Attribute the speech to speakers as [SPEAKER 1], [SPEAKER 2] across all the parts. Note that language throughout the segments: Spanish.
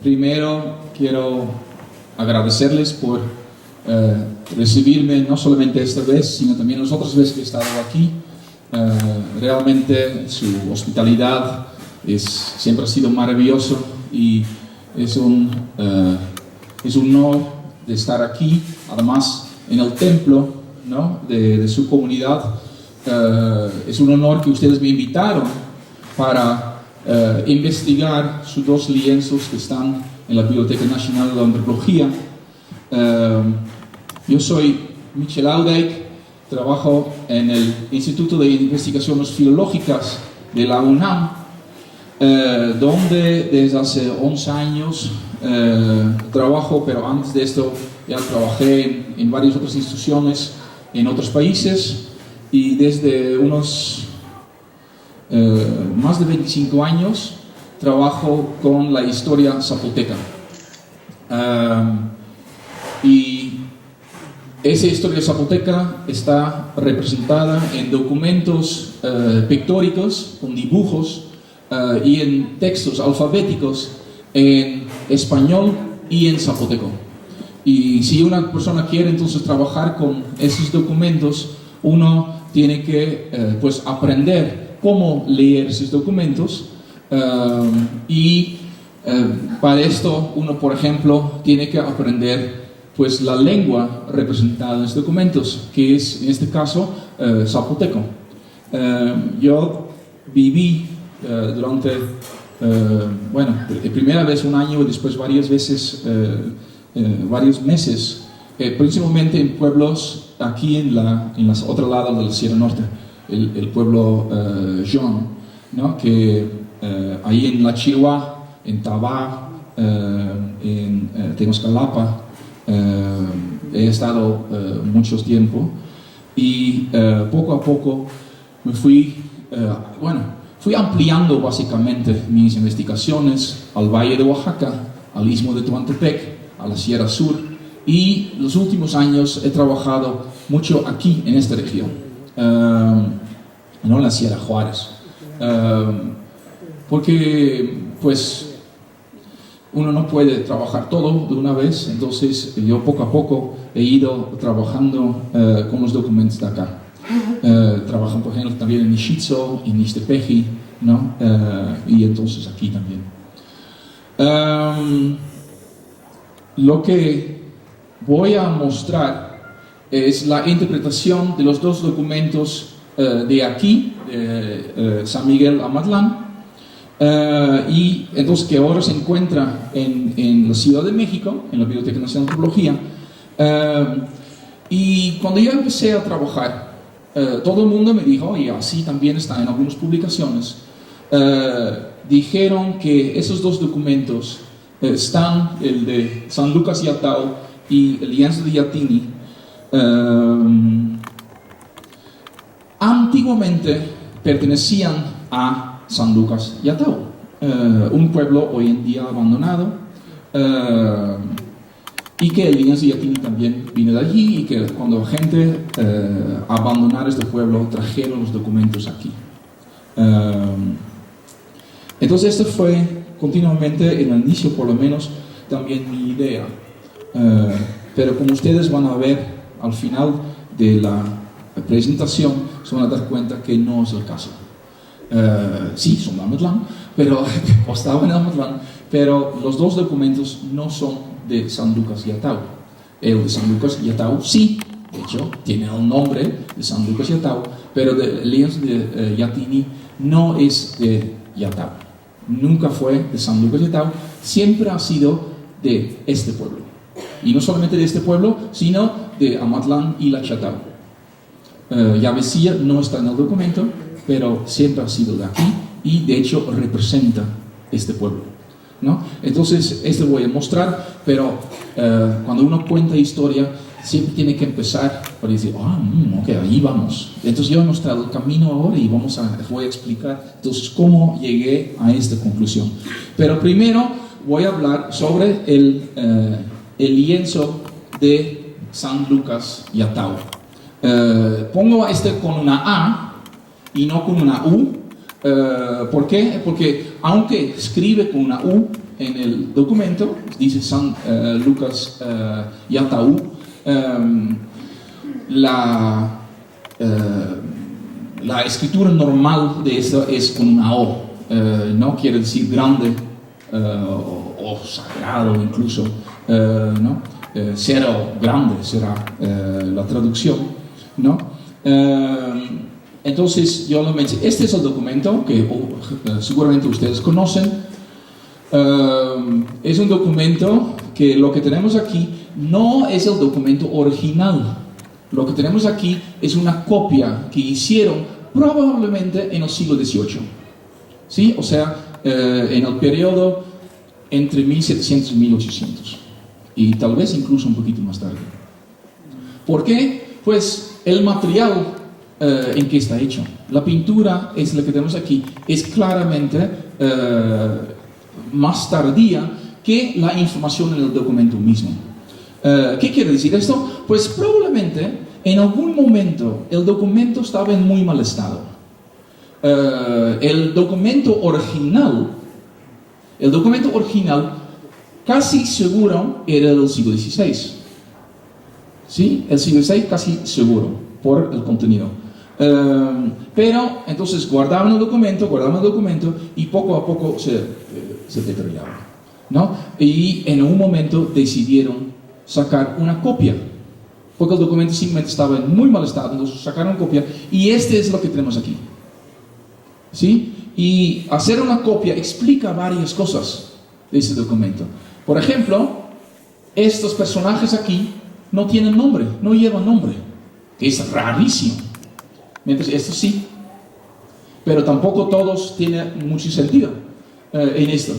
[SPEAKER 1] primero quiero agradecerles por recibirme no solamente esta vez, sino también las otras veces que he estado aquí. Realmente su hospitalidad siempre ha sido maravilloso y es un honor de estar aquí, además en el templo, ¿no?, de su comunidad. Es un honor que ustedes me invitaron para investigar sus dos lienzos que están en la Biblioteca Nacional de la Antropología. Yo soy Michel Audijk, trabajo en el Instituto de Investigaciones Filológicas de la UNAM, donde desde hace 11 años trabajo, pero antes de esto ya trabajé en varias otras instituciones en otros países, y desde unos más de 25 años trabajo con la historia zapoteca. Y esa historia zapoteca está representada en documentos pictóricos, con dibujos, y en textos alfabéticos en español y en zapoteco. Y si una persona quiere entonces trabajar con esos documentos, uno tiene que pues aprender cómo leer esos documentos, y para esto uno, por ejemplo, tiene que aprender pues la lengua representada en los documentos, que es en este caso zapoteco. Yo viví durante, primera vez un año y después varias veces, varios meses, principalmente en pueblos aquí en las otro lado de la Sierra Norte, el pueblo Jon, ¿no?, que ahí en La Chirua, en Tabá, en Temascalapa, he estado mucho tiempo, y poco a poco me fui ampliando básicamente mis investigaciones al Valle de Oaxaca, al Istmo de Tehuantepec, a la Sierra Sur, y los últimos años he trabajado mucho aquí en esta región, no en la Sierra Juárez, porque pues uno no puede trabajar todo de una vez. Entonces yo poco a poco he ido trabajando con los documentos de acá. Trabajo por ejemplo también en Ixtzo, en Ixtepeji, ¿no? Y entonces aquí también. Lo que voy a mostrar es la interpretación de los dos documentos de aquí, de San Miguel Amatlán, y entonces que ahora se encuentra en la Ciudad de México, en la Biblioteca Nacional de Antropología. Y cuando yo empecé a trabajar, todo el mundo me dijo, y así también está en algunas publicaciones, dijeron que esos dos documentos están, el de San Lucas y Atao y el lienzo de Yatini, antiguamente pertenecían a San Lucas y Atao, un pueblo hoy en día abandonado, y que el lienzo de Yatini también vino de allí, y que cuando la gente abandonara este pueblo trajeron los documentos aquí. Entonces esto fue continuamente, en el inicio por lo menos, también mi idea, pero como ustedes van a ver al final de la presentación, se van a dar cuenta que no es el caso. Sí, son de Amatlán, pero estaban en Amatlán, pero los dos documentos no son de San Lucas y Atao. El de San Lucas y Atao sí, de hecho, tiene el nombre de San Lucas y Atao, pero el lienzo de Yatini no es de Yatao. Nunca fue de San Lucas y Atao, siempre ha sido de este pueblo. Y no solamente de este pueblo, sino de Amatlán y la Chatao. Yavesía no está en el documento, pero siempre ha sido de aquí, y de hecho representa este pueblo, ¿no? Entonces, esto voy a mostrar, pero cuando uno cuenta historia, siempre tiene que empezar por decir, ok, ahí vamos. Entonces yo he mostrado el camino ahora y voy a explicar entonces cómo llegué a esta conclusión. Pero primero voy a hablar sobre el lienzo de San Lucas y Atao. Pongo este con una A y no con una U, ¿Por qué? Porque aunque escribe con una U en el documento, dice San Lucas Yataú, la escritura normal de esto es con una O, no quiere decir grande o sagrado incluso, ¿no? Cero grande será la traducción, ¿no? Entonces yo lo mencioné. Este es el documento que seguramente ustedes conocen. Es un documento que lo que tenemos aquí no es el documento original. Lo que tenemos aquí es una copia que hicieron probablemente en el siglo XVIII. ¿Sí? O sea, en el periodo entre 1700 y 1800. Y tal vez incluso un poquito más tarde. ¿Por qué? Pues el material en que está hecho. La pintura es la que tenemos aquí. Es claramente más tardía que la información en el documento mismo. ¿Qué quiere decir esto? Pues probablemente en algún momento el documento estaba en muy mal estado. El documento original casi seguro era del siglo XVI. ¿Sí? El siglo XVI casi seguro por el contenido. Pero entonces guardaban el documento y poco a poco se deterioraba, ¿no? Y en un momento decidieron sacar una copia, porque el documento simplemente estaba en muy mal estado, entonces sacaron copia y este es lo que tenemos aquí. ¿Sí? Y hacer una copia explica varias cosas de ese documento. Por ejemplo, estos personajes aquí no tienen nombre, no llevan nombre, que es rarísimo. Mientras estos sí, pero tampoco todos tienen mucho sentido en esto,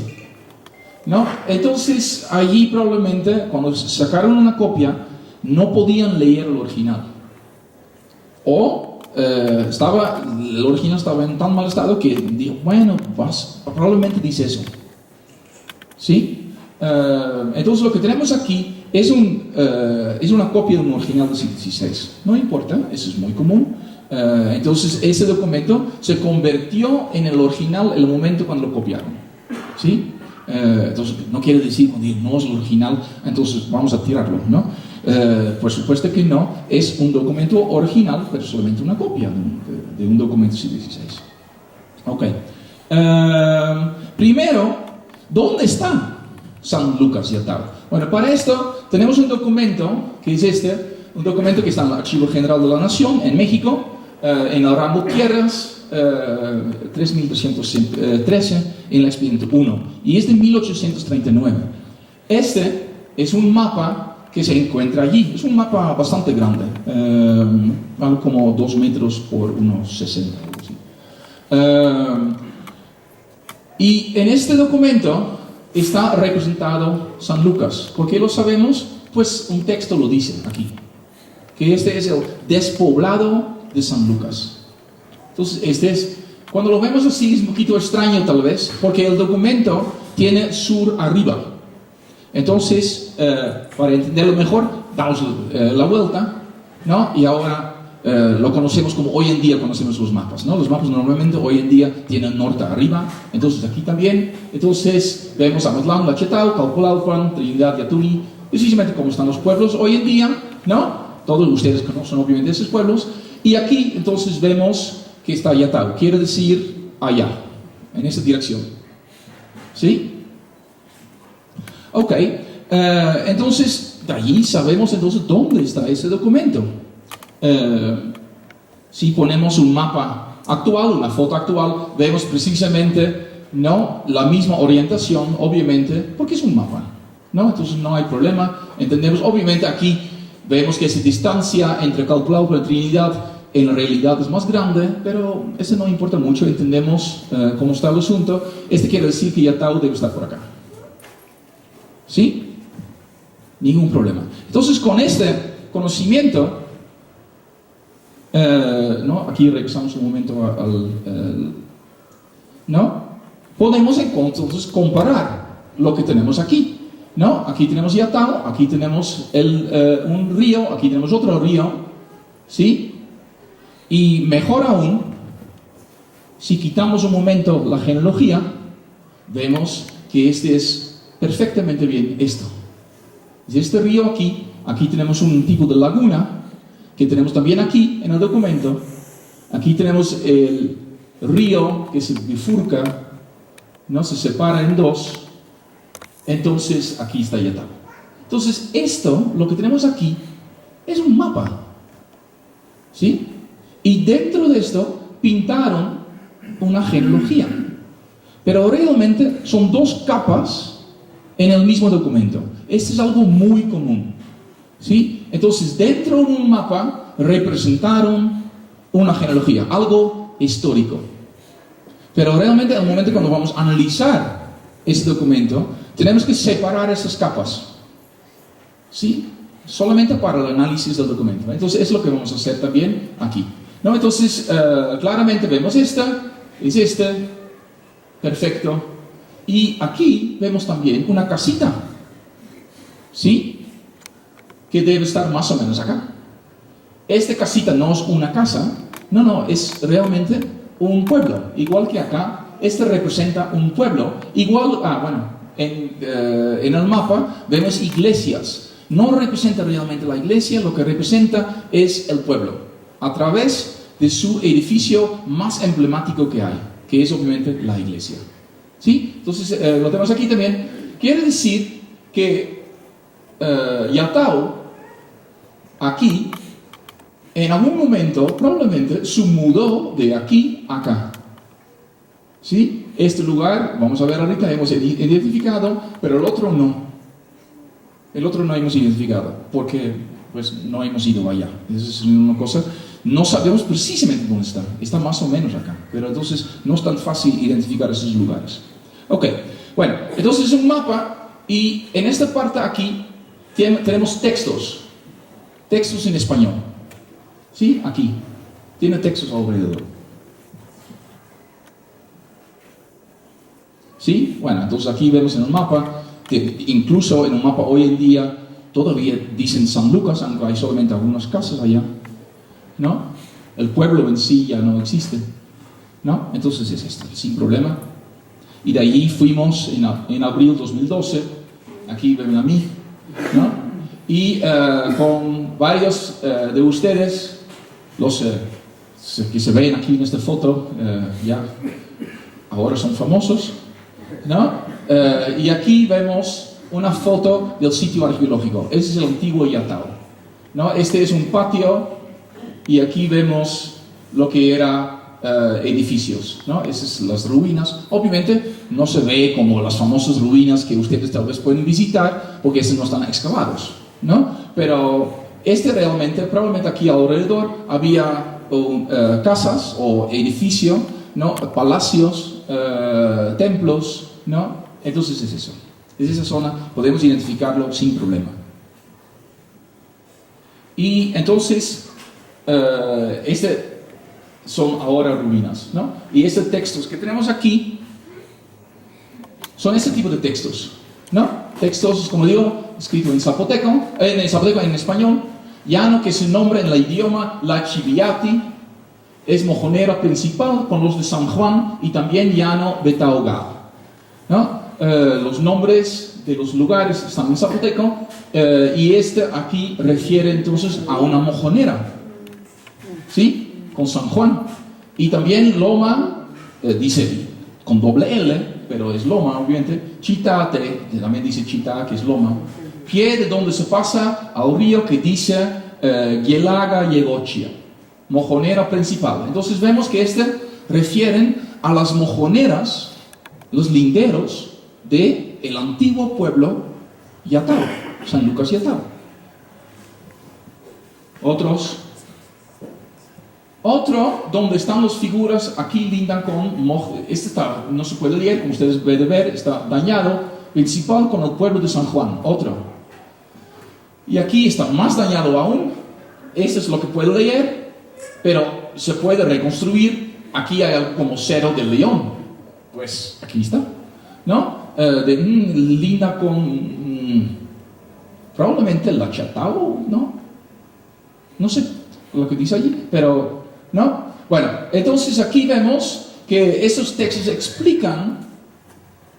[SPEAKER 1] ¿no? Entonces allí probablemente cuando sacaron una copia no podían leer el original o el original estaba en tan mal estado que dijo, bueno, probablemente dice eso, ¿sí? Entonces lo que tenemos aquí es una copia de un original del siglo XVI. No importa, eso es muy común. Entonces ese documento se convirtió en el original en el momento cuando lo copiaron, ¿sí? Entonces no quiere decir cuando no es el original entonces vamos a tirarlo, ¿no? Por supuesto que no, es un documento original pero solamente una copia de un documento del siglo XVI. Ok. Primero, ¿dónde está San Lucas Yataú? Bueno, para esto tenemos un documento que es un documento que está en el Archivo General de la Nación en México, en el ramo Tierras, 3313, en el expediente 1, y es de 1839. Este es un mapa que se encuentra allí, es un mapa bastante grande, algo como 2 metros por unos 60. Y en este documento está representado San Lucas. ¿Por qué lo sabemos? Pues un texto lo dice aquí, que este es el despoblado de San Lucas. Entonces, cuando lo vemos así es un poquito extraño tal vez, porque el documento tiene sur arriba. Entonces, para entenderlo mejor, damos la vuelta, ¿no? Y ahora lo conocemos como hoy en día conocemos los mapas, ¿no? Los mapas normalmente hoy en día tienen norte arriba, entonces aquí también. Entonces, vemos Amatlán, Lachetao, Calpulalpan, Trinidad, Yatuni, precisamente como están los pueblos hoy en día, ¿no? Todos ustedes conocen obviamente esos pueblos. Y aquí entonces vemos que está Yataú, quiere decir allá, en esa dirección. ¿Sí? Ok, entonces de allí sabemos entonces dónde está ese documento. Si ponemos un mapa actual, una foto actual, vemos precisamente no la misma orientación, obviamente, porque es un mapa, ¿no? Entonces no hay problema, entendemos, obviamente aquí vemos que esa distancia entre Calpulalpan y Trinidad en realidad es más grande, pero eso no importa mucho, entendemos cómo está el asunto. Este quiere decir que Yataú debe estar por acá. ¿Sí? Ningún problema. Entonces con este conocimiento, ¿no? Aquí regresamos un momento ¿no? Podemos entonces comparar lo que tenemos aquí. ¿No? Aquí tenemos Yataú, aquí tenemos un río, aquí tenemos otro río, ¿sí? Y mejor aún, Si quitamos un momento la genealogía, vemos que este es perfectamente bien esto. Es este río aquí, aquí tenemos un tipo de laguna, que tenemos también aquí en el documento. Aquí tenemos el río que se bifurca, ¿no? Se separa en dos. Entonces aquí está Yatao. Entonces esto, lo que tenemos aquí, es un mapa, ¿sí? Y dentro de esto pintaron una genealogía. Pero realmente son dos capas en el mismo documento. Esto es algo muy común, ¿sí? Entonces dentro de un mapa representaron una genealogía, algo histórico. Pero realmente en el momento cuando vamos a analizar este documento, tenemos que separar esas capas, ¿sí? Solamente para el análisis del documento. Entonces es lo que vamos a hacer también aquí, ¿no? Entonces claramente vemos esta, es este, perfecto. Y aquí vemos también una casita, ¿sí? Que debe estar más o menos acá. Esta casita no es una casa, no, es realmente un pueblo. Igual que acá, este representa un pueblo. Igual, en el mapa vemos iglesias. No representa realmente la iglesia, lo que representa es el pueblo, a través de su edificio más emblemático que hay, que es obviamente la iglesia. ¿Sí? Entonces, lo tenemos aquí también. Quiere decir que Yatao, aquí, en algún momento, probablemente, se mudó de aquí a acá. ¿Sí? Este lugar, vamos a ver ahorita, hemos identificado, pero el otro no. El otro no hemos identificado, porque pues no hemos ido allá. Esa es una cosa, no sabemos precisamente dónde está. Está más o menos acá, pero entonces no es tan fácil identificar esos lugares. Ok, bueno, entonces es un mapa, y en esta parte aquí tenemos textos en español. ¿Sí? Aquí. Tiene textos alrededor. ¿Sí? Bueno, entonces aquí vemos en el mapa, que incluso en un mapa hoy en día, todavía dicen San Lucas, aunque hay solamente algunas casas allá, ¿no? El pueblo en sí ya no existe, ¿no? Entonces es esto, sin problema. Y de allí fuimos en abril 2012, aquí ven a mí, ¿no? Y con varios de ustedes, los que se ven aquí en esta foto, ya ahora son famosos, ¿no? Y aquí vemos una foto del sitio arqueológico. Ese es el antiguo Yatao, ¿no? Este es un patio, y aquí vemos lo que era edificios, ¿no? Esas son las ruinas. Obviamente no se ve como las famosas ruinas que ustedes tal vez pueden visitar, porque esas no están excavados, ¿no? Pero probablemente aquí alrededor había casas o edificios, ¿no? Palacios, templos, ¿no? Entonces es eso. Es esa zona, podemos identificarlo sin problema. Y entonces, son ahora ruinas, ¿no? Y estos textos que tenemos aquí son ese tipo de textos, ¿no? Textos, como digo, escritos en zapoteco, en español, llano, que se nombra en el idioma la Chiviati, es mojonera principal con los de San Juan, y también llano Betaogao, ¿no? Los nombres de los lugares están en zapoteco, y aquí refiere entonces a una mojonera, ¿sí? Con San Juan. Y también Loma, dice con doble L, pero es Loma, obviamente. Chitate, también dice Chita, que es Loma. Pie de donde se pasa al río, que dice Yelaga Yegochia, mojonera principal. Entonces vemos que refieren a las mojoneras, los linderos del antiguo pueblo Yatao, San Lucas Yatao. Otro, donde están las figuras, aquí lindan con, no se puede leer, como ustedes pueden ver, está dañado, principal con el pueblo de San Juan, otro. Y aquí está más dañado aún, eso es lo que puedo leer, pero se puede reconstruir. Aquí hay algo como cero del león, pues aquí está, ¿no? Linda con, probablemente la Chatao, ¿no? No sé lo que dice allí, pero, ¿no? Bueno, entonces aquí vemos que esos textos explican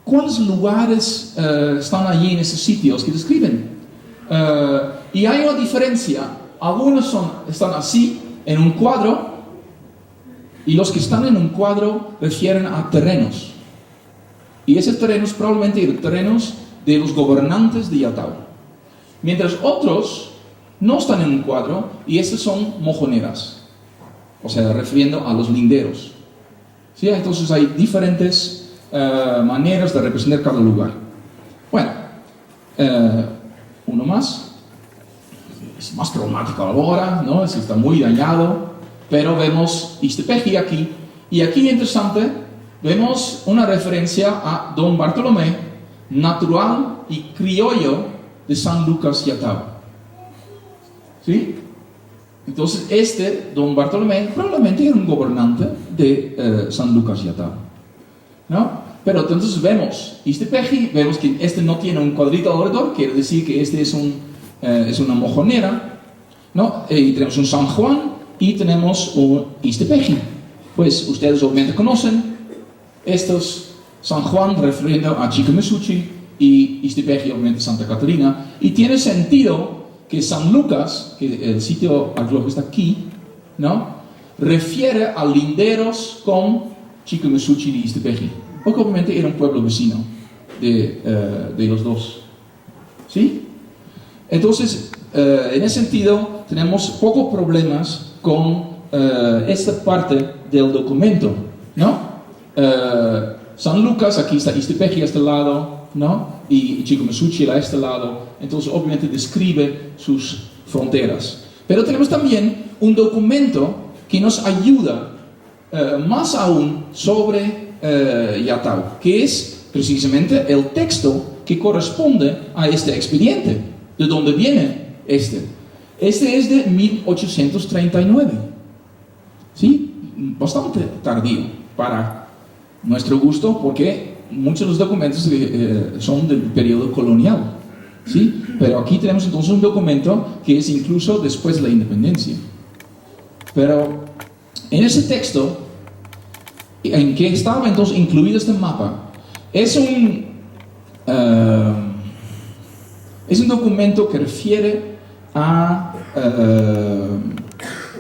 [SPEAKER 1] cuáles lugares están allí en esos sitios que describen. Y hay una diferencia. Algunos están así, en un cuadro, y los que están en un cuadro refieren a terrenos. Y esos terrenos probablemente eran terrenos de los gobernantes de Yatau. Mientras otros no están en un cuadro, y estos son mojoneras. O sea, refiriendo a los linderos. ¿Sí? Entonces hay diferentes maneras de representar cada lugar. Bueno, uno más. Es más traumático ahora, ¿no? Está muy dañado. Pero vemos Iztepeji aquí. Y aquí, interesante, vemos una referencia a Don Bartolomé, natural y criollo de San Lucas Yatau. ¿Sí? Entonces, Don Bartolomé, probablemente era un gobernante de San Lucas Yatau, ¿no? Pero entonces vemos Iztepeji, vemos que no tiene un cuadrito alrededor, quiere decir que es una mojonera, ¿no? Y tenemos un San Juan y tenemos un Iztepeji. Pues ustedes obviamente conocen estos San Juan refiriendo a Chicomesuchi y Iztepeji obviamente Santa Catarina. Y tiene sentido que San Lucas, que el sitio arqueológico está aquí, ¿no? Refiere a linderos con Chicomesuchi y Iztepeji, porque obviamente era un pueblo vecino de los dos. ¿Sí? Entonces, en ese sentido, tenemos pocos problemas con esta parte del documento, ¿no? San Lucas, aquí está Iztepeji a este lado, ¿no? Y Chicomesuchi a este lado. Entonces, obviamente, describe sus fronteras. Pero tenemos también un documento que nos ayuda más aún sobre Yatau, que es precisamente el texto que corresponde a este expediente. ¿De dónde viene este? Este es de 1839. ¿Sí? Bastante tardío para nuestro gusto, porque muchos de los documentos son del periodo colonial. ¿Sí? Pero aquí tenemos entonces un documento que es incluso después de la independencia. Pero en ese texto, en que estaba entonces incluido este mapa, es un documento que refiere a...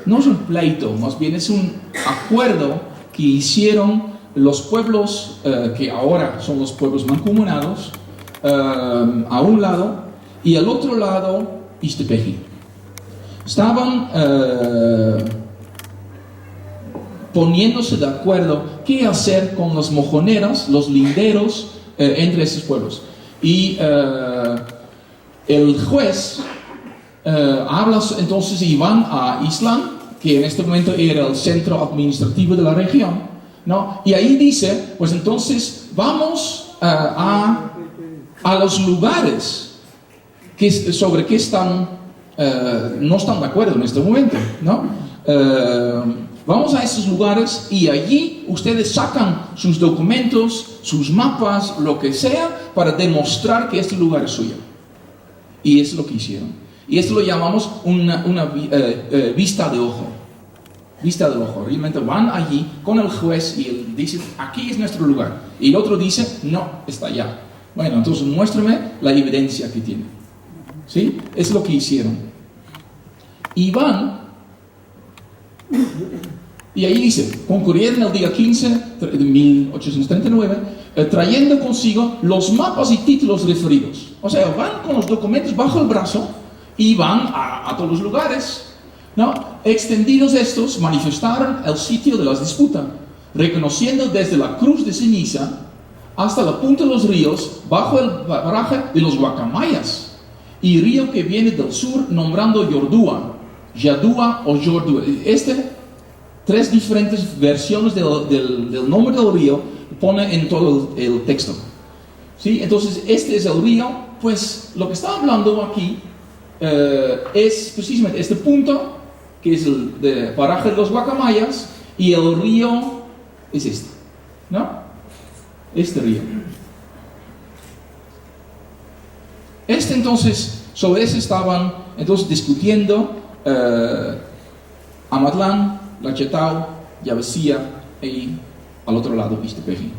[SPEAKER 1] no es un pleito, más bien es un acuerdo que hicieron los pueblos que ahora son los pueblos mancomunados, a un lado, y al otro lado Iztepeji. Estaban poniéndose de acuerdo qué hacer con las mojoneras, los linderos entre esos pueblos. Y el juez habla entonces, y van a Islán, que en este momento era el centro administrativo de la región, ¿no? Y ahí dice, pues entonces vamos a los lugares sobre que no están de acuerdo en este momento, ¿no? Vamos a esos lugares y allí ustedes sacan sus documentos, sus mapas, lo que sea, para demostrar que este lugar es suyo. Y eso es lo que hicieron. Y esto lo llamamos una vista de ojo. Vista de ojo. Realmente van allí con el juez y él dice, aquí es nuestro lugar. Y el otro dice, no, está allá. Bueno, entonces muéstrame la evidencia que tiene. ¿Sí? Es lo que hicieron. Y van, y ahí dice, concurrieron el día 15 de 1839, trayendo consigo los mapas y títulos referidos. O sea, van con los documentos bajo el brazo y van a todos los lugares, ¿no? Extendidos estos, manifestaron el sitio de la disputa, reconociendo desde la cruz de ceniza hasta la punta de los ríos, bajo el paraje de los Guacamayas, y río que viene del sur, nombrando Yordúa, Yadúa o Yordúa. Tres diferentes versiones del nombre del río pone en todo el texto. ¿Sí? Entonces, este es el río. Pues lo que está hablando aquí es precisamente este punto, que es el de paraje de los Guacamayas, y el río es este, ¿no? Este río. Entonces, sobre eso estaban entonces discutiendo Amatlán, Lachetau, Yabesía y al otro lado Istepeji.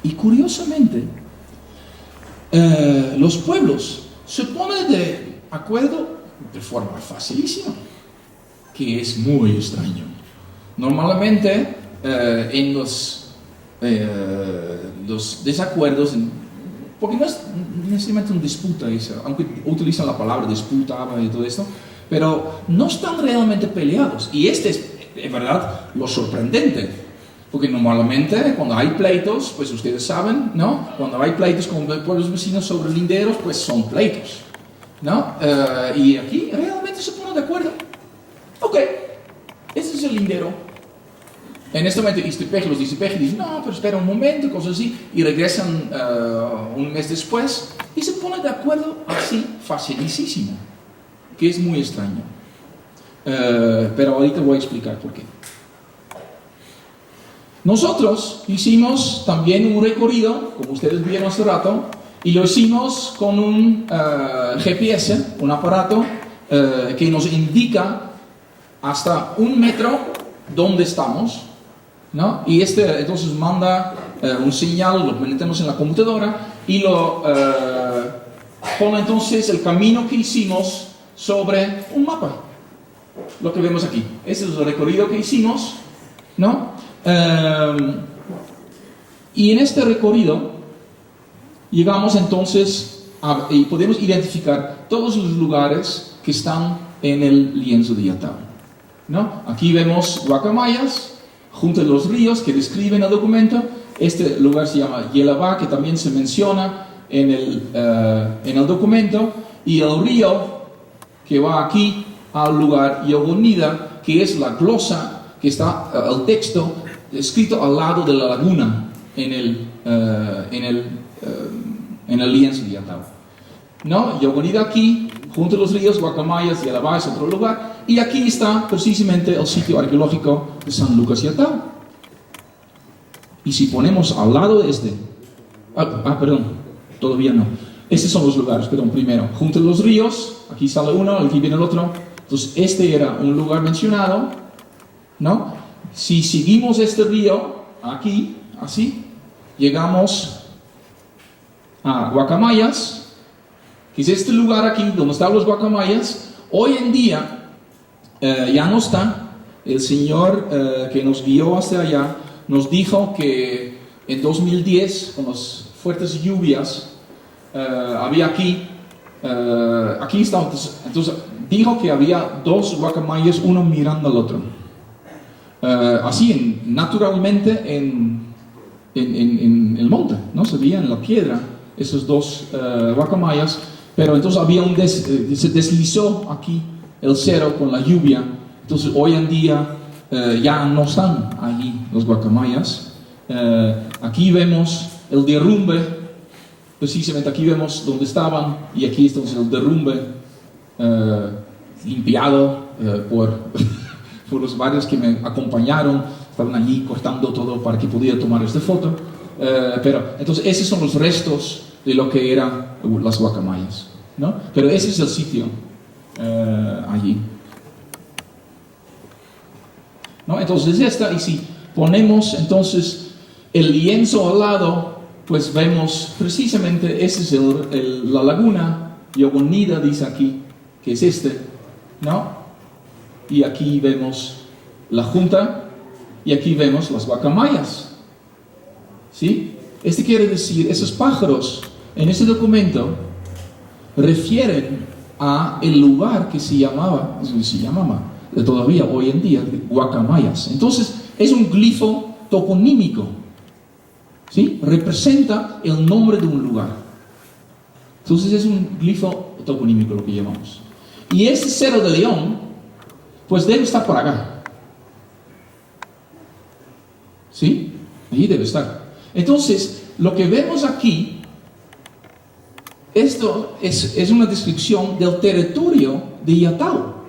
[SPEAKER 1] Y curiosamente, los pueblos se ponen de acuerdo de forma facilísima, que es muy extraño. Normalmente en los desacuerdos, porque no es necesariamente una disputa, aunque utilizan la palabra disputa y todo esto, pero no están realmente peleados. Y este es, en verdad, lo sorprendente. Porque normalmente cuando hay pleitos, pues ustedes saben, ¿no? Cuando hay pleitos con pueblos vecinos sobre linderos, pues son pleitos, ¿no? Y aquí realmente se ponen de acuerdo. Ok, este es el lindero. En este momento los Istepeji dicen, no, pero espera un momento, cosas así, y regresan un mes después y se ponen de acuerdo así, facilísimo, que es muy extraño. Pero ahorita voy a explicar por qué. Nosotros hicimos también un recorrido, como ustedes vieron hace rato, y lo hicimos con un GPS, un aparato que nos indica hasta 1 metro dónde estamos, ¿no? Y entonces manda un señal, lo metemos en la computadora y lo pone entonces el camino que hicimos sobre un mapa. Lo que vemos aquí. Este es el recorrido que hicimos, ¿no? Y en este recorrido llegamos entonces y podemos identificar todos los lugares que están en el lienzo de Yatao, ¿no? Aquí vemos Guacamayas junto a los ríos que describen el documento. Este lugar se llama Yelabá, que también se menciona en el documento, y el río que va aquí al lugar Yogonida, que es la glosa que está el texto escrito al lado de la laguna en el lienzo de Yatao, ¿no? Yogonida aquí, junto a los ríos, Guacamayas, Yelabá es otro lugar, y aquí está precisamente el sitio arqueológico de San Lucas Yatao. Y si ponemos al lado de perdón, todavía no. Estos son los lugares, perdón, primero, junto a los ríos, aquí sale uno, aquí viene el otro. Entonces, este era un lugar mencionado, ¿no? Si seguimos este río, aquí, así, llegamos a Guacamayas, que es este lugar aquí, donde están los Guacamayas. Hoy en día, ya no está. El señor que nos guió hasta allá, nos dijo que en 2010, con las fuertes lluvias, había aquí está, entonces dijo que había 2 guacamayas, uno mirando al otro. Así, naturalmente en el monte, ¿no? Se veía en la piedra esos 2 guacamayas, pero entonces se deslizó aquí el cero con la lluvia. Entonces hoy en día ya no están allí los guacamayas. Aquí vemos el derrumbe. Precisamente aquí vemos dónde estaban, y aquí está el derrumbe limpiado por los varios que me acompañaron. Estaban allí cortando todo para que pudiera tomar esta foto. Pero entonces esos son los restos de lo que eran las guacamayas, ¿no? Pero ese es el sitio allí, ¿no? Entonces y si ponemos entonces el lienzo al lado, pues vemos precisamente, esa es la laguna Yogonida, dice aquí, que es ¿no? Y aquí vemos la junta, y aquí vemos las guacamayas, ¿sí? Quiere decir, esos pájaros en ese documento refieren a el lugar que se llamaba todavía hoy en día Guacamayas. Entonces, es un glifo toponímico, ¿sí? Representa el nombre de un lugar. Entonces es un glifo toponímico lo que llamamos. Y ese Cerro de León, pues debe estar por acá, ¿sí? Allí debe estar. Entonces, lo que vemos aquí, esto es una descripción del territorio de Yatao,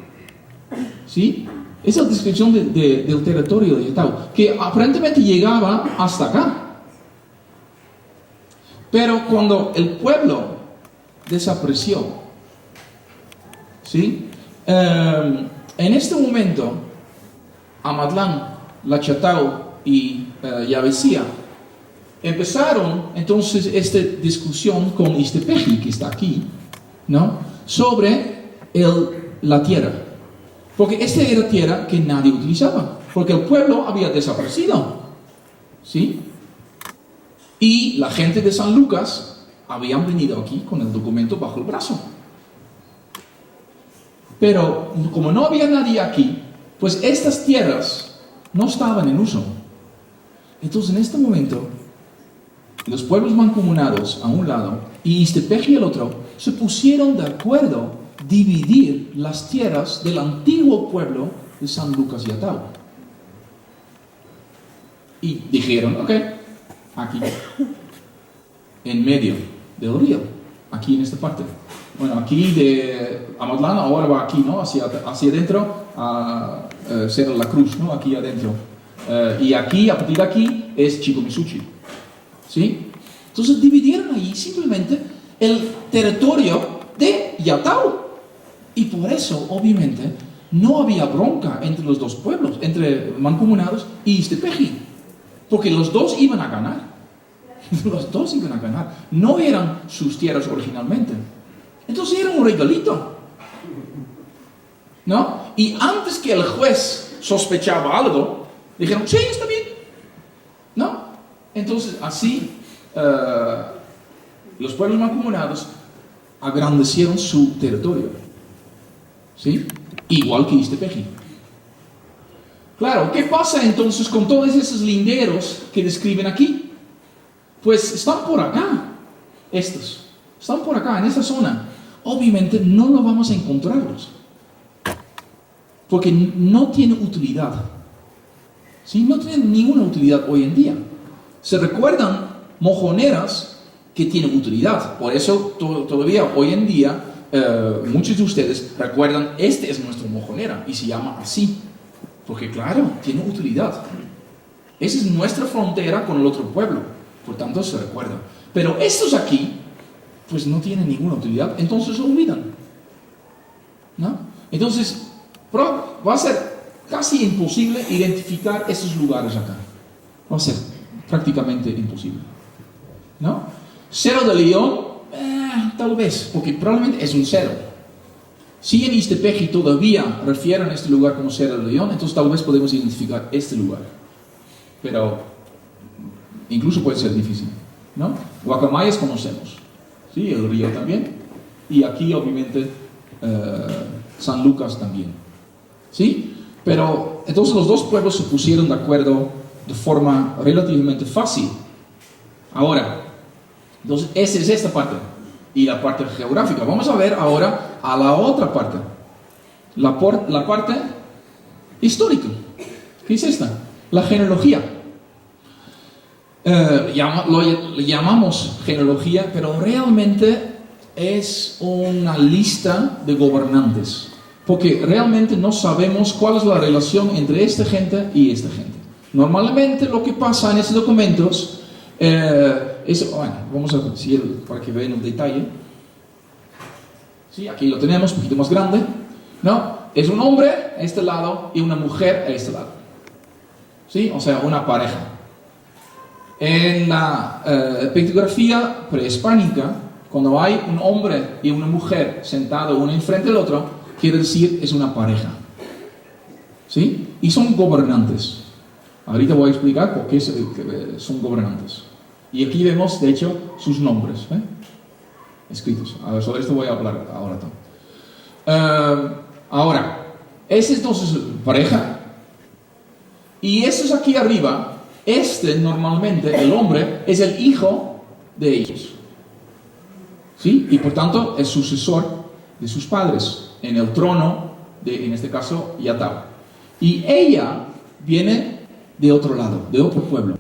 [SPEAKER 1] ¿sí? Es la descripción del territorio de Yatao, que aparentemente llegaba hasta acá. Pero cuando el pueblo desapareció, ¿sí? En este momento, Amatlán, Lachatao y Yabesía. Empezaron entonces esta discusión con Istepeji, que está aquí, ¿no? Sobre la tierra. Porque esta era tierra que nadie utilizaba, porque el pueblo había desaparecido, ¿sí? Y la gente de San Lucas habían venido aquí con el documento bajo el brazo. Pero como no había nadie aquí, pues estas tierras no estaban en uso. Entonces en este momento, los pueblos mancomunados a un lado y Istepeji al otro se pusieron de acuerdo dividir las tierras del antiguo pueblo de San Lucas y Atao. Y dijeron, ok, aquí, en medio del río, aquí en esta parte. Bueno, aquí de Amatlán ahora va aquí, ¿no? Hacia adentro, a Cerro La Cruz, ¿no? Aquí adentro. Y aquí, a partir de aquí, es Chico-Misuchi. ¿Sí? Entonces dividieron ahí simplemente el territorio de Yatao. Y por eso, obviamente, no había bronca entre los dos pueblos, entre mancomunados y Istepeji. Porque los dos iban a ganar. Los dos iban a ganar. No eran sus tierras originalmente. Entonces era un regalito. ¿No? Y antes que el juez sospechaba algo, dijeron, sí, está bien. ¿No? Entonces así los pueblos mancomunados agrandecieron su territorio. ¿Sí? Igual que Istepeji. Claro, ¿qué pasa entonces con todos esos linderos que describen aquí? Pues están por acá, estos. Están por acá, en esta zona. Obviamente no lo vamos a encontrarlos. Porque no tiene utilidad. ¿Sí? No tienen ninguna utilidad hoy en día. Se recuerdan mojoneras que tienen utilidad. Por eso todavía hoy en día muchos de ustedes recuerdan, este es nuestro mojonera y se llama así. Porque claro, tiene utilidad. Esa es nuestra frontera con el otro pueblo. Por tanto se recuerda. Pero estos aquí, pues no tienen ninguna utilidad. Entonces lo olvidan. ¿No? Entonces va a ser casi imposible identificar esos lugares acá. Va a ser prácticamente imposible. ¿No? Cerro de León, tal vez, porque probablemente es un cerro. Si en Istepeji todavía refieren a este lugar como Cerro de León, entonces tal vez podemos identificar este lugar. Pero incluso puede ser difícil, ¿no? Guacamayas conocemos, ¿sí? El río también. Y aquí obviamente San Lucas también, ¿sí? Pero entonces los dos pueblos se pusieron de acuerdo de forma relativamente fácil. Ahora, entonces esa es esta parte. Y la parte geográfica. Vamos a ver ahora a la otra parte. La parte histórica. ¿Qué es esta? La genealogía. Lo llamamos genealogía, pero realmente es una lista de gobernantes. Porque realmente no sabemos cuál es la relación entre esta gente y esta gente. Normalmente lo que pasa en estos documentos bueno, vamos a decir para que vean un detalle. Sí, aquí lo tenemos, un poquito más grande. ¿No? Es un hombre a este lado y una mujer a este lado. ¿Sí? O sea, una pareja. En la pictografía prehispánica, cuando hay un hombre y una mujer sentados uno enfrente del otro, quiere decir es una pareja. ¿Sí? Y son gobernantes. Ahorita voy a explicar por qué son gobernantes. Y aquí vemos, de hecho, sus nombres escritos. Sobre esto voy a hablar ahora. Ahora, ese es entonces pareja. Y estos aquí arriba, normalmente, el hombre, es el hijo de ellos. ¿Sí? Y por tanto, es sucesor de sus padres en el trono de, en este caso, Yatao. Y ella viene de otro lado, de otro pueblo.